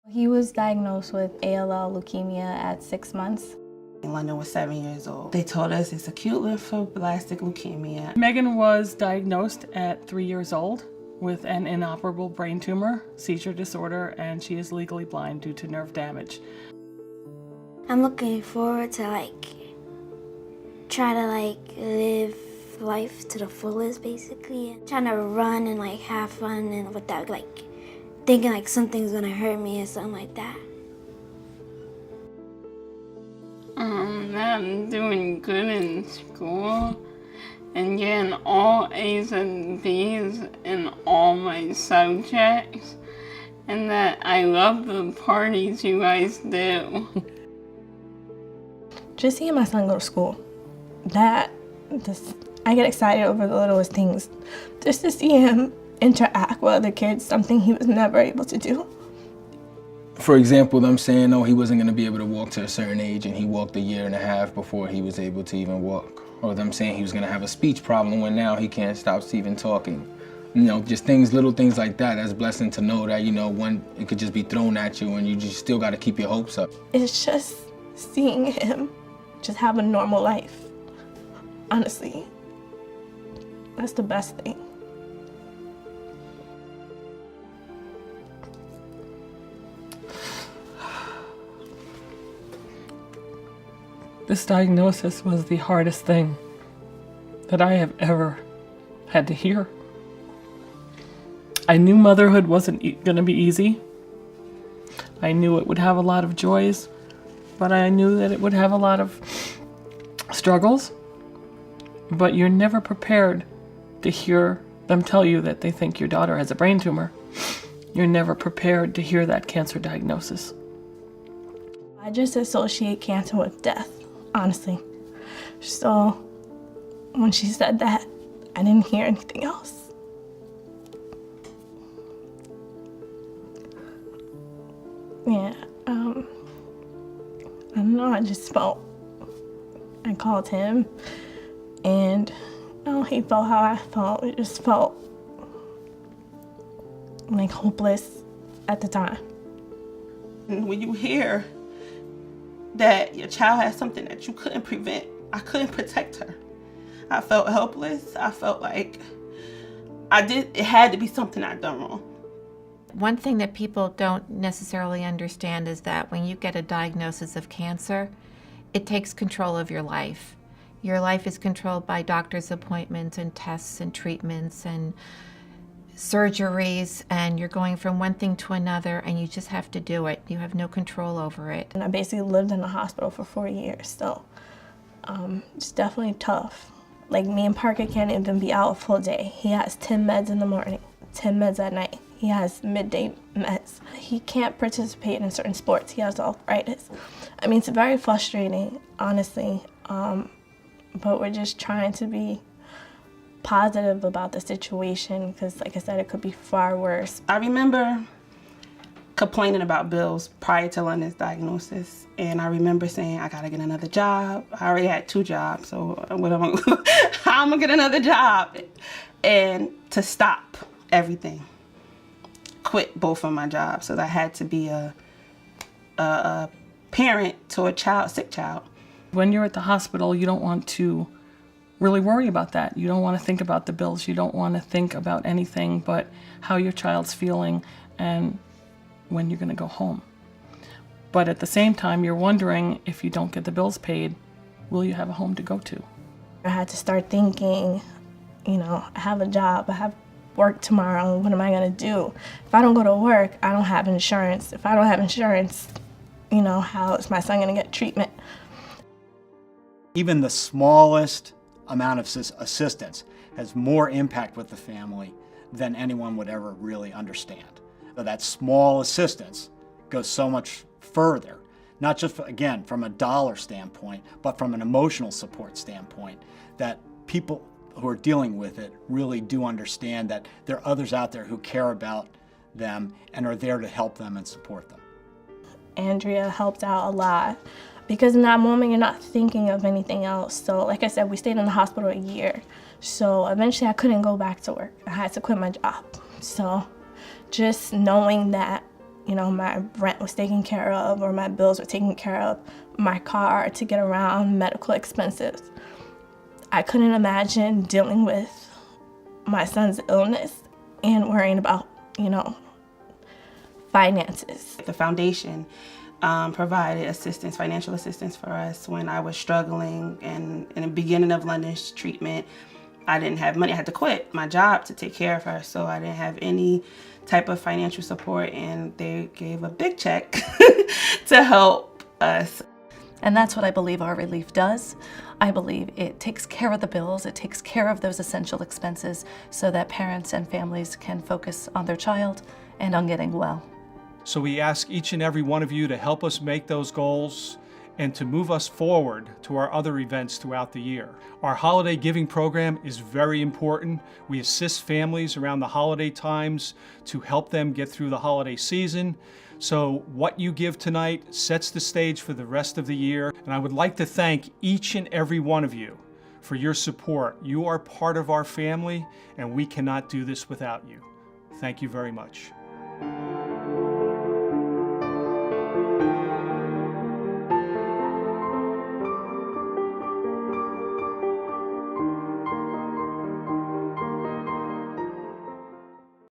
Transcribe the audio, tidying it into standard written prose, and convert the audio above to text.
He was diagnosed with ALL leukemia at 6 months. London was 7 years old. They told us it's acute lymphoblastic leukemia. Megan was diagnosed at 3 years old with an inoperable brain tumor, seizure disorder, and she is legally blind due to nerve damage. I'm looking forward to try to live life to the fullest, basically. Trying to run and have fun and without thinking something's gonna hurt me or something like that. I'm doing good in school and getting all A's and B's in all my subjects, and that I love the parties you guys do. Just seeing my son go to school, I get excited over the littlest things. Just to see him interact with other kids, something he was never able to do. For example, them saying, oh, he wasn't going to be able to walk to a certain age, and he walked 1.5 years before he was able to even walk. Or them saying he was going to have a speech problem when now he can't stop even talking. Just little things like that. That's a blessing to know that, when it could just be thrown at you and you just still got to keep your hopes up. It's just seeing him just have a normal life. Honestly, that's the best thing. This diagnosis was the hardest thing that I have ever had to hear. I knew motherhood wasn't going to be easy. I knew it would have a lot of joys, but I knew that it would have a lot of struggles. But you're never prepared to hear them tell you that they think your daughter has a brain tumor. You're never prepared to hear that cancer diagnosis. I just associate cancer with death, honestly. So when she said that, I didn't hear anything else. Yeah, I don't know, I called him, and he felt how I felt. It just felt hopeless at the time. And when you hear that your child has something that you couldn't prevent, I couldn't protect her. I felt helpless. I felt like it had to be something I'd done wrong. One thing that people don't necessarily understand is that when you get a diagnosis of cancer, it takes control of your life. Your life is controlled by doctor's appointments and tests and treatments and surgeries, and you're going from one thing to another, and you just have to do it. You have no control over it. And I basically lived in the hospital for 4 years, so it's definitely tough. Me and Parker can't even be out a full day. He has 10 meds in the morning, 10 meds at night. He has midday meds. He can't participate in certain sports. He has arthritis. It's very frustrating, honestly, but we're just trying to be positive about the situation because, like I said, it could be far worse. I remember complaining about bills prior to London's diagnosis, and I remember saying, I gotta get another job. I already had 2 jobs, so how am I gonna get another job? And to stop everything. Quit both of my jobs, so I had to be a parent to a sick child. When you're at the hospital, you don't want to really worry about that. You don't want to think about the bills. You don't want to think about anything but how your child's feeling and when you're going to go home. But at the same time, you're wondering, if you don't get the bills paid, will you have a home to go to? I had to start thinking, I have a job, I have work tomorrow, what am I gonna do? If I don't go to work, I don't have insurance. If I don't have insurance, how is my son gonna get treatment? Even the smallest amount of assistance has more impact with the family than anyone would ever really understand. So that small assistance goes so much further, not just, again, from a dollar standpoint, but from an emotional support standpoint, that people who are dealing with it really do understand that there are others out there who care about them and are there to help them and support them. Andrea helped out a lot because in that moment you're not thinking of anything else. So like I said, we stayed in the hospital 1 year. So eventually I couldn't go back to work. I had to quit my job. So just knowing that you know, my rent was taken care of or my bills were taken care of, my car to get around, medical expenses. I couldn't imagine dealing with my son's illness and worrying about, you know, finances. The foundation provided assistance, financial assistance for us when I was struggling, and in the beginning of London's treatment, I didn't have money. I had to quit my job to take care of her, so I didn't have any type of financial support, and they gave a big check to help us. And that's what I believe our relief does. I believe it takes care of the bills, it takes care of those essential expenses so that parents and families can focus on their child and on getting well. So we ask each and every one of you to help us make those goals and to move us forward to our other events throughout the year. Our holiday giving program is very important. We assist families around the holiday times to help them get through the holiday season. So what you give tonight sets the stage for the rest of the year. And I would like to thank each and every one of you for your support. You are part of our family, and we cannot do this without you. Thank you very much.